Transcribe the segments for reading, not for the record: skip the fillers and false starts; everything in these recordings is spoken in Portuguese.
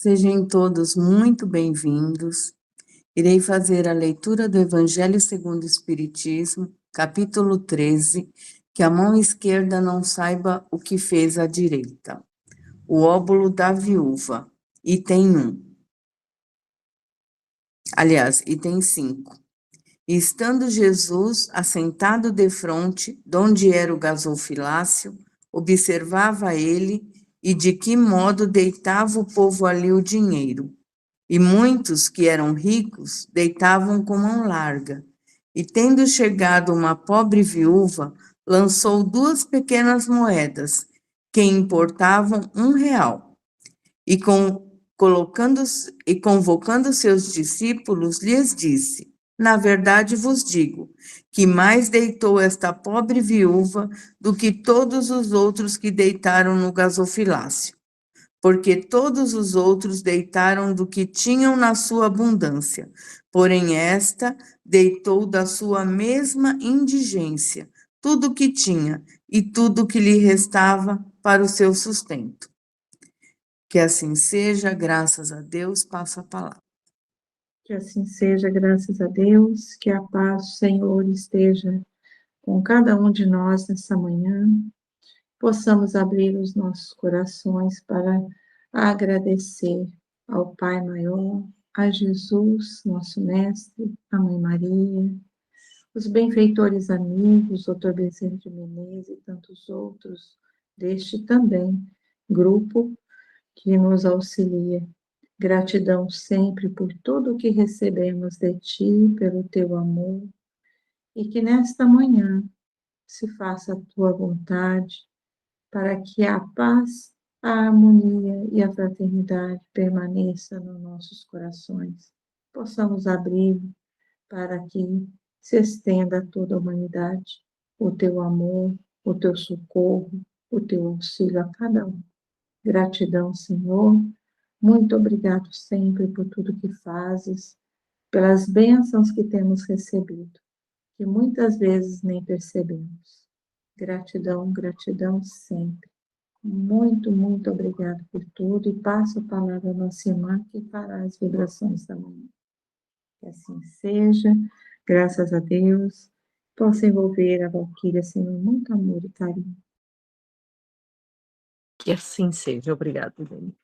Sejam todos muito bem-vindos. Irei fazer a leitura do Evangelho segundo o Espiritismo, capítulo 13, que a mão esquerda não saiba o que fez a direita. O óbolo da viúva, item 1. Aliás, item 5. E estando Jesus assentado defronte, donde era o gasofilácio, observava ele e de que modo deitava o povo ali o dinheiro. E muitos que eram ricos deitavam com mão larga. E tendo chegado uma pobre viúva, lançou 2 pequenas moedas, que importavam R$ 1. E, convocando seus discípulos, lhes disse: Na verdade vos digo, que mais deitou esta pobre viúva do que todos os outros que deitaram no gasofilácio, porque todos os outros deitaram do que tinham na sua abundância, porém esta deitou da sua mesma indigência tudo o que tinha e tudo o que lhe restava para o seu sustento. Que assim seja, graças a Deus, passo a palavra. Que assim seja, graças a Deus, que a paz do Senhor esteja com cada um de nós nessa manhã, possamos abrir os nossos corações para agradecer ao Pai Maior, a Jesus, nosso Mestre, a Mãe Maria, os benfeitores amigos, Dr. Bezerra de Menezes e tantos outros deste também grupo que nos auxilia. Gratidão sempre por tudo que recebemos de Ti, pelo Teu amor, e que nesta manhã se faça a Tua vontade, para que a paz, a harmonia e a fraternidade permaneça nos nossos corações. Possamos abrir para que se estenda a toda a humanidade o Teu amor, o Teu socorro, o Teu auxílio a cada um. Gratidão, Senhor. Muito obrigado sempre por tudo que fazes, pelas bênçãos que temos recebido, que muitas vezes nem percebemos. Gratidão, gratidão sempre. Muito, muito obrigado por tudo e passo a palavra à nossa irmã que fará as vibrações da manhã. Que assim seja, graças a Deus, possa envolver a Valquíria, Senhor, muito amor e carinho. Que assim seja, obrigado, Dani.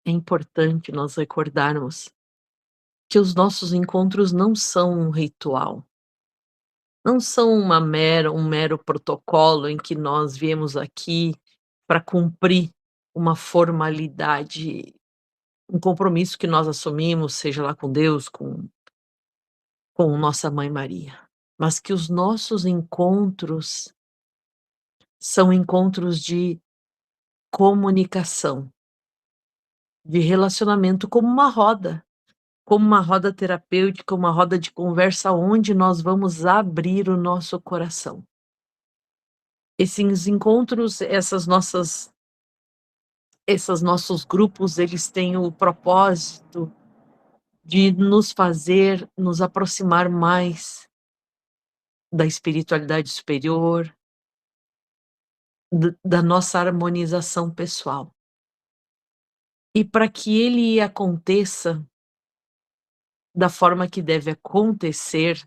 É importante nós recordarmos que os nossos encontros não são um ritual, não são um mero protocolo em que nós viemos aqui para cumprir uma formalidade, um compromisso que nós assumimos, seja lá com Deus, com nossa Mãe Maria, mas que os nossos encontros são encontros de comunicação, de relacionamento, como uma roda terapêutica, uma roda de conversa onde nós vamos abrir o nosso coração. Esses encontros, esses nossos grupos, eles têm o propósito de nos fazer nos aproximar mais da espiritualidade superior, da nossa harmonização pessoal. E para que ele aconteça da forma que deve acontecer,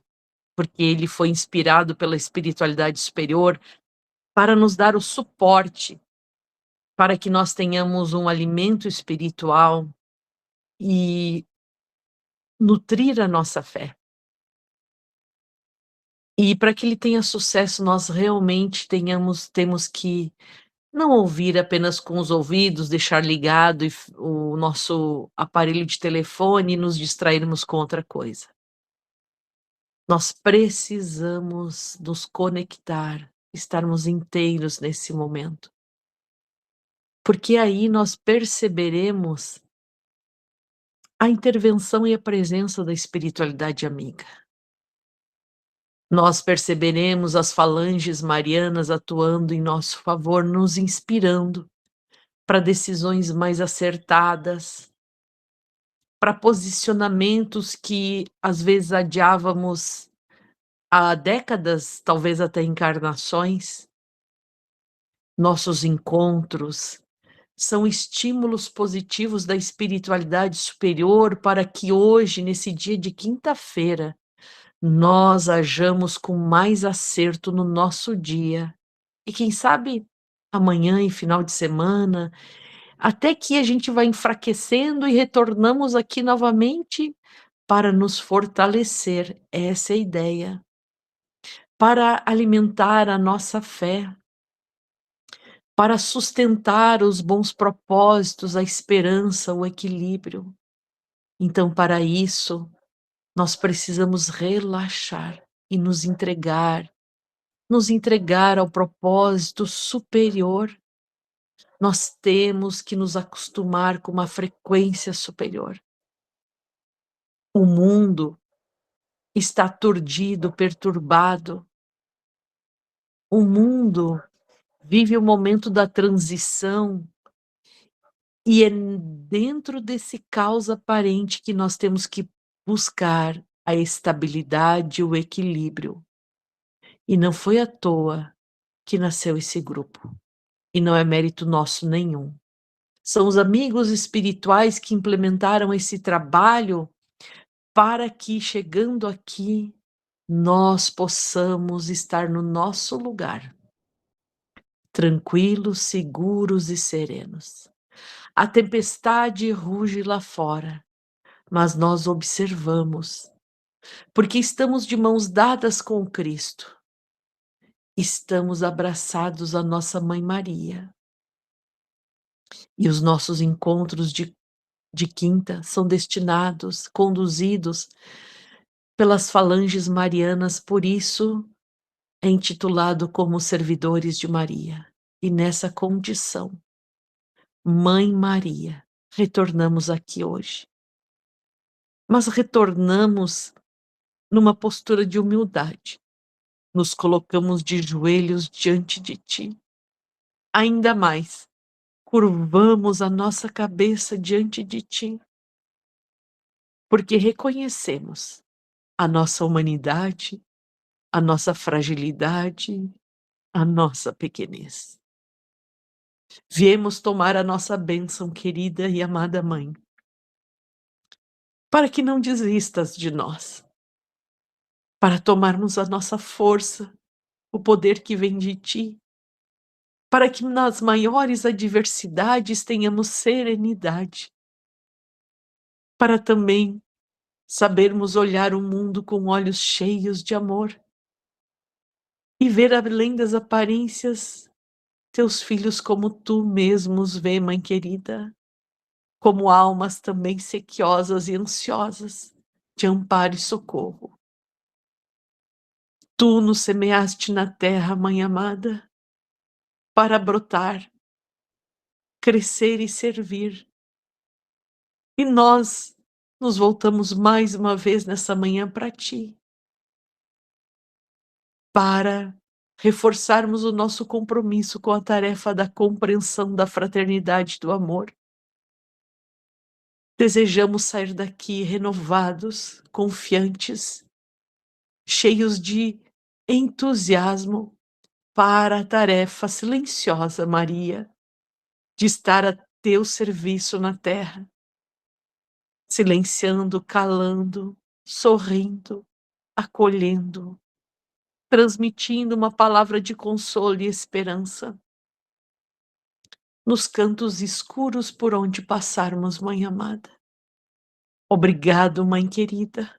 porque ele foi inspirado pela espiritualidade superior, para nos dar o suporte, para que nós tenhamos um alimento espiritual e nutrir a nossa fé. E para que ele tenha sucesso, nós realmente temos que não ouvir apenas com os ouvidos, deixar ligado o nosso aparelho de telefone e nos distrairmos com outra coisa. Nós precisamos nos conectar, estarmos inteiros nesse momento. Porque aí nós perceberemos a intervenção e a presença da espiritualidade amiga. Nós perceberemos as falanges marianas atuando em nosso favor, nos inspirando para decisões mais acertadas, para posicionamentos que às vezes adiávamos há décadas, talvez até encarnações. Nossos encontros são estímulos positivos da espiritualidade superior para que hoje, nesse dia de quinta-feira, nós hajamos com mais acerto no nosso dia. E quem sabe amanhã e final de semana, até que a gente vai enfraquecendo e retornamos aqui novamente para nos fortalecer. Essa é a ideia. Para alimentar a nossa fé, para sustentar os bons propósitos, a esperança, o equilíbrio. Então, para isso, nós precisamos relaxar e nos entregar ao propósito superior. Nós temos que nos acostumar com uma frequência superior. O mundo está aturdido, perturbado. O mundo vive o momento da transição e é dentro desse caos aparente que nós temos que buscar a estabilidade, o equilíbrio. E não foi à toa que nasceu esse grupo. E não é mérito nosso nenhum. São os amigos espirituais que implementaram esse trabalho para que, chegando aqui, nós possamos estar no nosso lugar, tranquilos, seguros e serenos. A tempestade ruge lá fora, mas nós observamos, porque estamos de mãos dadas com Cristo. Estamos abraçados à nossa Mãe Maria. E os nossos encontros de quinta são destinados, conduzidos pelas falanges marianas, por isso é intitulado como Servidores de Maria. E nessa condição, Mãe Maria, retornamos aqui hoje. Mas retornamos numa postura de humildade. Nos colocamos de joelhos diante de Ti. Ainda mais, curvamos a nossa cabeça diante de Ti, porque reconhecemos a nossa humanidade, a nossa fragilidade, a nossa pequenez. Viemos tomar a nossa bênção, querida e amada Mãe, para que não desistas de nós, para tomarmos a nossa força, o poder que vem de Ti, para que nas maiores adversidades tenhamos serenidade, para também sabermos olhar o mundo com olhos cheios de amor e ver além das aparências teus filhos como Tu mesmo os vê, Mãe querida, como almas também sequiosas e ansiosas de amparo e socorro. Tu nos semeaste na terra, Mãe amada, para brotar, crescer e servir. E nós nos voltamos mais uma vez nessa manhã para Ti, para reforçarmos o nosso compromisso com a tarefa da compreensão da fraternidade e do amor. Desejamos sair daqui renovados, confiantes, cheios de entusiasmo para a tarefa silenciosa, Maria, de estar a Teu serviço na terra, silenciando, calando, sorrindo, acolhendo, transmitindo uma palavra de consolo e esperança nos cantos escuros por onde passarmos, Mãe amada. Obrigado, Mãe querida.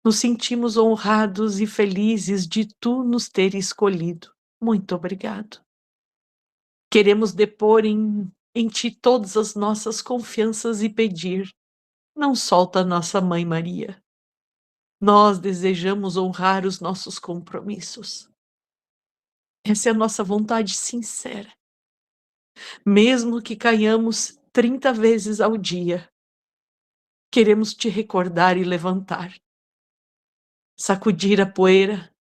Nos sentimos honrados e felizes de Tu nos ter escolhido. Muito obrigado. Queremos depor em Ti todas as nossas confianças e pedir, não solta a nossa Mãe Maria. Nós desejamos honrar os nossos compromissos. Essa é a nossa vontade sincera. Mesmo que caiamos 30 vezes ao dia, queremos Te recordar e levantar, sacudir a poeira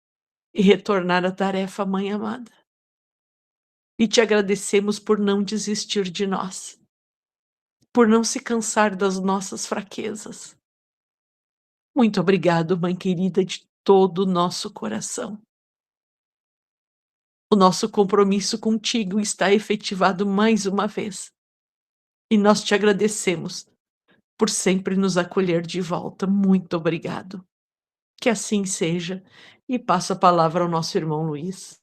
e retornar à tarefa, Mãe amada. E Te agradecemos por não desistir de nós, por não se cansar das nossas fraquezas. Muito obrigado, Mãe querida, de todo o nosso coração. o nosso compromisso contigo está efetivado mais uma vez. E nós te agradecemos por sempre nos acolher de volta. Muito obrigado. Que assim seja. E passo a palavra ao nosso irmão Luiz.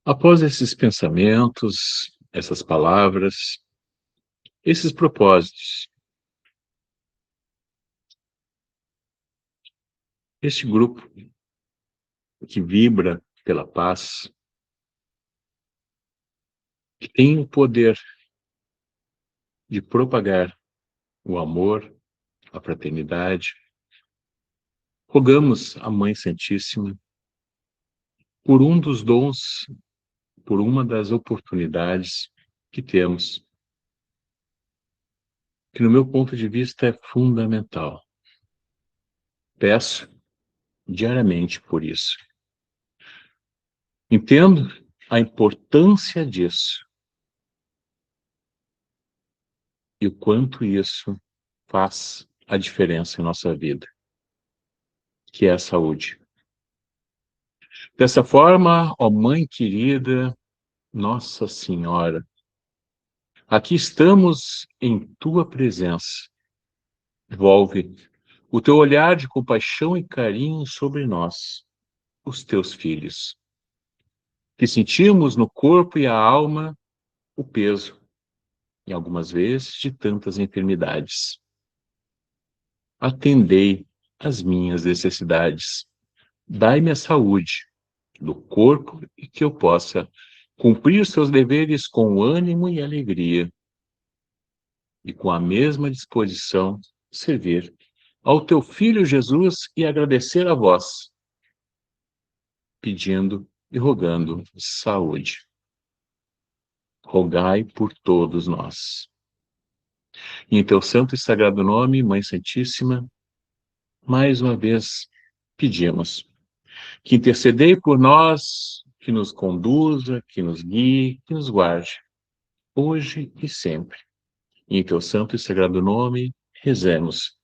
Após esses pensamentos, essas palavras, esses propósitos, este grupo que vibra pela paz, que tem o poder de propagar o amor, a fraternidade, rogamos à Mãe Santíssima por um dos dons, por uma das oportunidades que temos, que no meu ponto de vista é fundamental. Peço diariamente por isso. Entendo a importância disso e o quanto isso faz a diferença em nossa vida, que é a saúde. Dessa forma, ó Mãe querida, Nossa Senhora, aqui estamos em Tua presença. Volve o Teu olhar de compaixão e carinho sobre nós, os Teus filhos, que sentimos no corpo e a alma o peso, e algumas vezes, de tantas enfermidades. Atendei às minhas necessidades. Dai-me a saúde do corpo e que eu possa cumprir os seus deveres com ânimo e alegria, e com a mesma disposição servir ao teu Filho Jesus e agradecer a vós, pedindo e rogando saúde. Rogai por todos nós. E em teu santo e sagrado nome, Mãe Santíssima, mais uma vez pedimos que intercedei por nós, que nos conduza, que nos guie, que nos guarde, hoje e sempre. E em teu santo e sagrado nome, rezemos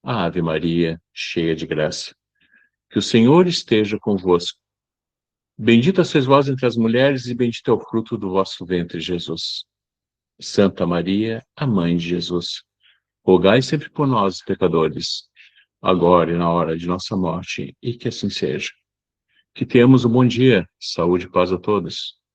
a Ave Maria, cheia de graça. Que o Senhor esteja convosco. Bendita sois vós entre as mulheres e bendito é o fruto do vosso ventre, Jesus. Santa Maria, a Mãe de Jesus, rogai sempre por nós, pecadores, agora e na hora de nossa morte, e que assim seja. Que tenhamos um bom dia, saúde e paz a todos.